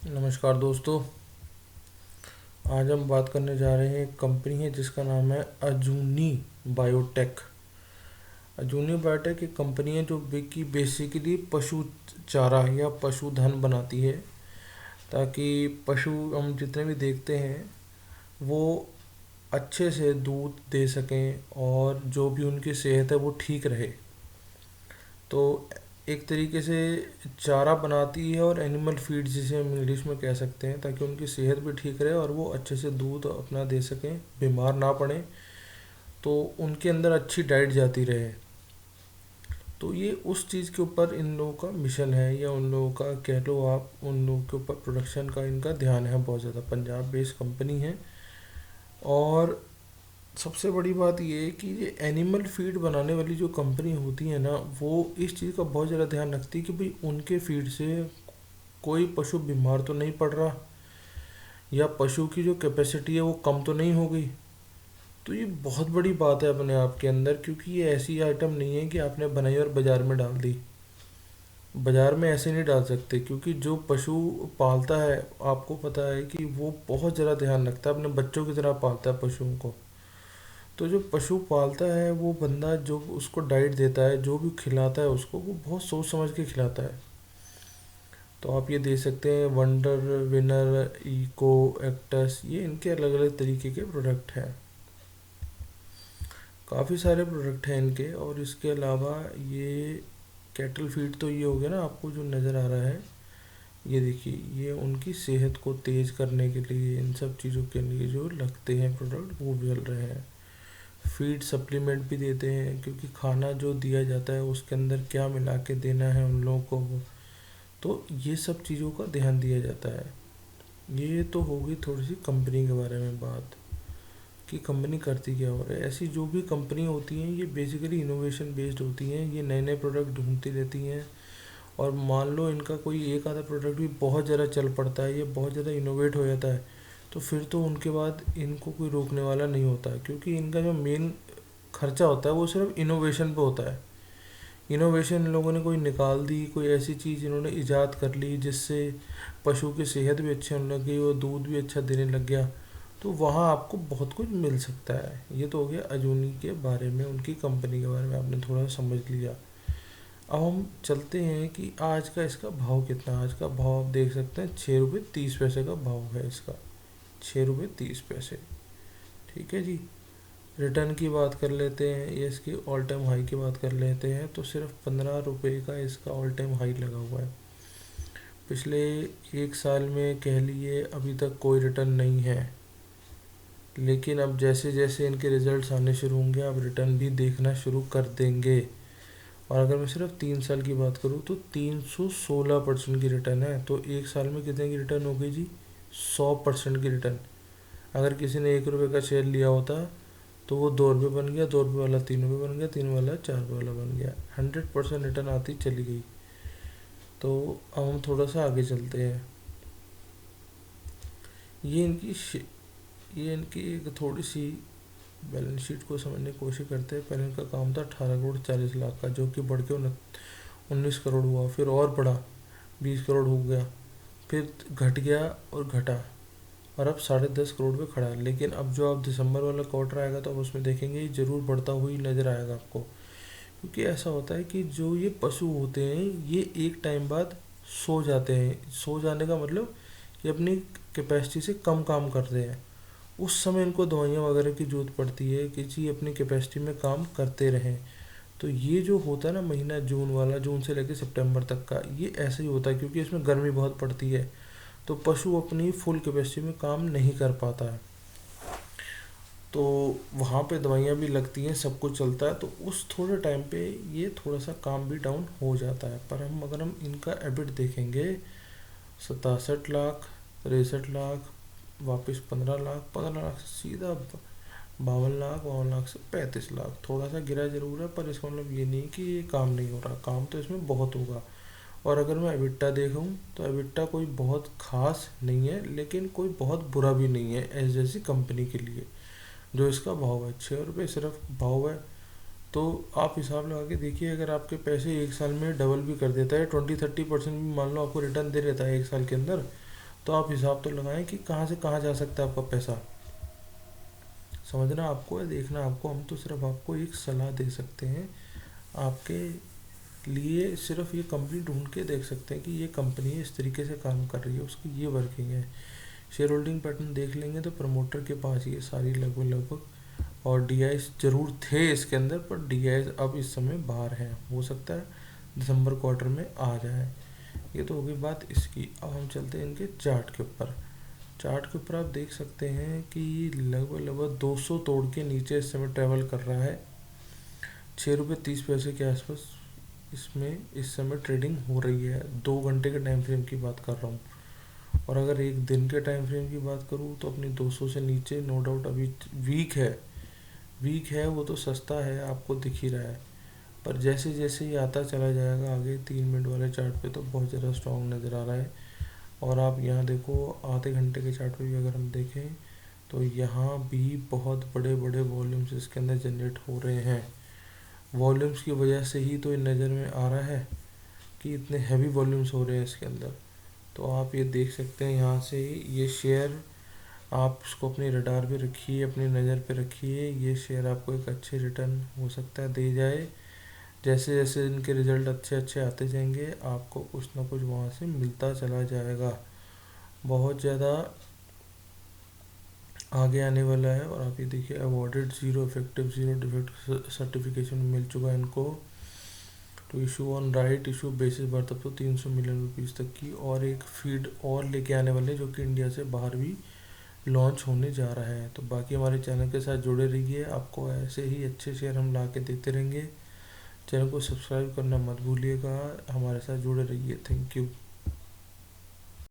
नमस्कार दोस्तों। आज हम बात करने जा रहे हैं। एक कंपनी है जिसका नाम है अजूनी बायोटेक। अजूनी बायोटेक एक कंपनी है जो कि बेसिकली पशु चारा या पशुधन बनाती है, ताकि पशु हम जितने भी देखते हैं वो अच्छे से दूध दे सकें और जो भी उनकी सेहत है वो ठीक रहे। तो एक तरीके से चारा बनाती है और एनिमल फीड जिसे हम इंग्लिश में कह सकते हैं, ताकि उनकी सेहत भी ठीक रहे और वो अच्छे से दूध अपना दे सकें, बीमार ना पड़े, तो उनके अंदर अच्छी डाइट जाती रहे। तो ये उस चीज़ के ऊपर इन लोगों का मिशन है, या उन लोगों का कह लो आप, उन लोगों के ऊपर प्रोडक्शन का इनका ध्यान है बहुत ज़्यादा। पंजाब बेस्ड कंपनी है। और सबसे बड़ी बात ये है कि ये एनिमल फीड बनाने वाली जो कंपनी होती है ना, वो इस चीज़ का बहुत ज़्यादा ध्यान रखती है कि भाई उनके फीड से कोई पशु बीमार तो नहीं पड़ रहा, या पशु की जो कैपेसिटी है वो कम तो नहीं हो गई। तो ये बहुत बड़ी बात है अपने आप के अंदर, क्योंकि ये ऐसी आइटम नहीं है कि आपने बनाई और बाज़ार में डाल दी। बाज़ार में ऐसे नहीं डाल सकते, क्योंकि जो पशु पालता है, आपको पता है कि वो बहुत ज़्यादा ध्यान रखता है, अपने बच्चों की तरह पालता है पशुओं को। तो जो पशु पालता है वो बंदा जो उसको डाइट देता है, जो भी खिलाता है उसको, वो बहुत सोच समझ के खिलाता है। तो आप ये दे सकते हैं वंडर, विनर, इको, एक्टस, ये इनके अलग अलग तरीके के प्रोडक्ट हैं। काफ़ी सारे प्रोडक्ट हैं इनके। और इसके अलावा ये कैटल फीड तो ये हो गया ना, आपको जो नज़र आ रहा है, ये देखिए, ये उनकी सेहत को तेज़ करने के लिए, इन सब चीज़ों के लिए जो लगते हैं प्रोडक्ट वो भी चल रहे हैं। फीड सप्लीमेंट भी देते हैं, क्योंकि खाना जो दिया जाता है उसके अंदर क्या मिला के देना है उन लोगों को, तो ये सब चीज़ों का ध्यान दिया जाता है। ये तो होगी थोड़ी सी कंपनी के बारे में बात, कि कंपनी करती क्या हो रहा है। ऐसी जो भी कंपनी होती हैं ये बेसिकली इनोवेशन बेस्ड होती हैं, ये नए नए प्रोडक्ट ढूंढती रहती हैं। और मान लो इनका कोई एक आधा प्रोडक्ट भी बहुत ज़्यादा चल पड़ता है, ये बहुत ज़्यादा इनोवेट हो जाता है, तो फिर तो उनके बाद इनको कोई रोकने वाला नहीं होता है, क्योंकि इनका जो मेन खर्चा होता है वो सिर्फ इनोवेशन पे होता है। इनोवेशन इन लोगों ने कोई निकाल दी, कोई ऐसी चीज़ इन्होंने इजाद कर ली जिससे पशु की सेहत भी अच्छी होने लग गई, वो दूध भी अच्छा देने लग गया, तो वहाँ आपको बहुत कुछ मिल सकता है। ये तो हो गया अजूनी के बारे में, उनकी कंपनी के बारे में आपने थोड़ा समझ लिया। अब हम चलते हैं कि आज का इसका भाव कितना। आज का भाव आप देख सकते हैं, 6 रुपये 30 पैसे का भाव है इसका। 6 रुपये 30 पैसे। ठीक है जी। रिटर्न की बात कर लेते हैं, ये इसकी ऑल टाइम हाई की बात कर लेते हैं, तो सिर्फ 15 रुपये का इसका ऑल टाइम हाई लगा हुआ है। पिछले एक साल में कह लिए अभी तक कोई रिटर्न नहीं है, लेकिन अब जैसे जैसे इनके रिजल्ट्स आने शुरू होंगे आप रिटर्न भी देखना शुरू कर देंगे। और अगर मैं सिर्फ 3 साल की बात करूँ तो 316% की रिटर्न है। तो एक साल में कितने की रिटर्न हो गई जी? 100% की रिटर्न। अगर किसी ने 1 रुपये का शेयर लिया होता तो वो 2 रुपये बन गया, 2 रुपये वाला 3 रुपये बन गया, 3 वाला 4 रुपये वाला बन गया। 100% रिटर्न आती चली गई। तो अब हम थोड़ा सा आगे चलते हैं। ये इनकी ये इनकी एक थोड़ी सी बैलेंस शीट को समझने की कोशिश करते हैं। पहले इनका काम था 18 करोड़ 40 लाख का, जो कि बढ़ के 19 करोड़ हुआ, फिर और बढ़ा, 20 करोड़ हो गया, फिर घट गया और घटा, और अब 10.5 करोड़ पे खड़ा है। लेकिन अब जो आप दिसंबर वाला क्वार्टर आएगा तो आप उसमें देखेंगे ये ज़रूर बढ़ता हुई नज़र आएगा आपको। क्योंकि ऐसा होता है कि जो ये पशु होते हैं ये एक टाइम बाद सो जाते हैं। सो जाने का मतलब ये अपनी कैपेसिटी से कम काम करते हैं। उस समय इनको दवाइयाँ वगैरह की ज़रूरत पड़ती है कि जी अपनी कैपेसिटी में काम करते रहें। तो ये जो होता है ना महीना जून वाला, जून से लेकर सितंबर तक का, ये ऐसे ही होता है, क्योंकि इसमें गर्मी बहुत पड़ती है, तो पशु अपनी फुल कैपेसिटी में काम नहीं कर पाता है। तो वहाँ पे दवाइयाँ भी लगती हैं, सब कुछ चलता है, तो उस थोड़े टाइम पे ये थोड़ा सा काम भी डाउन हो जाता है। पर अगर हम इनका एबिट देखेंगे, 67 लाख, 63 लाख, वापस 15 लाख, 15 लाख से सीधा 52 लाख, 52 लाख से 35 लाख। थोड़ा सा गिरा जरूर है, पर इसका मतलब ये नहीं कि ये काम नहीं हो रहा, काम तो इसमें बहुत होगा। और अगर मैं एबिटा देखूँ तो एबिटा कोई बहुत खास नहीं है, लेकिन कोई बहुत बुरा भी नहीं है एस जैसी कंपनी के लिए। जो इसका भाव है, 6 रुपये सिर्फ भाव है। तो आप हिसाब लगा के देखिए, अगर आपके पैसे एक साल में डबल भी कर देता है, 20-30% भी मान लो आपको रिटर्न दे देता है एक साल के अंदर, तो आप हिसाब तो लगाएं कि कहाँ से कहाँ जा सकता है आपका पैसा। समझना आपको है, देखना आपको, हम तो सिर्फ आपको एक सलाह दे सकते हैं। आपके लिए सिर्फ ये कंपनी ढूंढ के देख सकते हैं कि ये कंपनी इस तरीके से काम कर रही है, उसकी ये वर्किंग है। शेयर होल्डिंग पैटर्न देख लेंगे तो प्रमोटर के पास ये सारी लगभग लगभग, और डीआईएस जरूर थे इसके अंदर, पर डीआईएस अब इस समय बाहर है, हो सकता है दिसंबर क्वार्टर में आ जाए। ये तो हो गई बात इसकी। अब हम चलते हैं इनके चार्ट के ऊपर। चार्ट के ऊपर आप देख सकते हैं कि लगभग लगभग 200 तोड़ के नीचे इस समय ट्रेवल कर रहा है। 6 रुपये 30 पैसे के आसपास इसमें इस समय ट्रेडिंग हो रही है। 2 घंटे के टाइम फ्रेम की बात कर रहा हूँ। और अगर एक दिन के टाइम फ्रेम की बात करूँ तो अपनी 200 से नीचे नो डाउट अभी वीक है। वीक है, वो तो सस्ता है, आपको दिख ही रहा है। पर जैसे जैसे ये आता चला जाएगा आगे 3 मिनट वाले चार्ट पे तो बहुत ज़्यादा स्ट्रॉन्ग नज़र आ रहा है। और आप यहाँ देखो आधे घंटे के चार्ट पे भी अगर हम देखें तो यहाँ भी बहुत बड़े बड़े वॉल्यूम्स इसके अंदर जनरेट हो रहे हैं। वॉल्यूम्स की वजह से ही तो ये नज़र में आ रहा है कि इतने हैवी वॉल्यूम्स हो रहे हैं इसके अंदर। तो आप ये देख सकते हैं यहाँ से ये शेयर, आप उसको अपनी रडार पे रखिए, अपनी नज़र पे रखिए। ये शेयर आपको एक अच्छे रिटर्न हो सकता है दे जाए। जैसे जैसे इनके रिज़ल्ट अच्छे अच्छे आते जाएंगे आपको कुछ ना कुछ वहाँ से मिलता चला जाएगा। बहुत ज़्यादा आगे आने वाला है। और आप ये देखिए awarded zero effective zero defect certification मिल चुका है इनको। तो issue on right issue basis बर्थ अप तो 300 मिलियन रुपीज़ तक की, और एक फीड और लेके आने वाले जो कि इंडिया से बाहर भी लॉन्च होने जा रहा है। तो बाकी हमारे चैनल के साथ जुड़े रहिए, आपको ऐसे ही अच्छे शेयर हम ला के देते रहेंगे। चैनल को सब्सक्राइब करना मत भूलिएगा, हमारे साथ जुड़े रहिए। Thank you.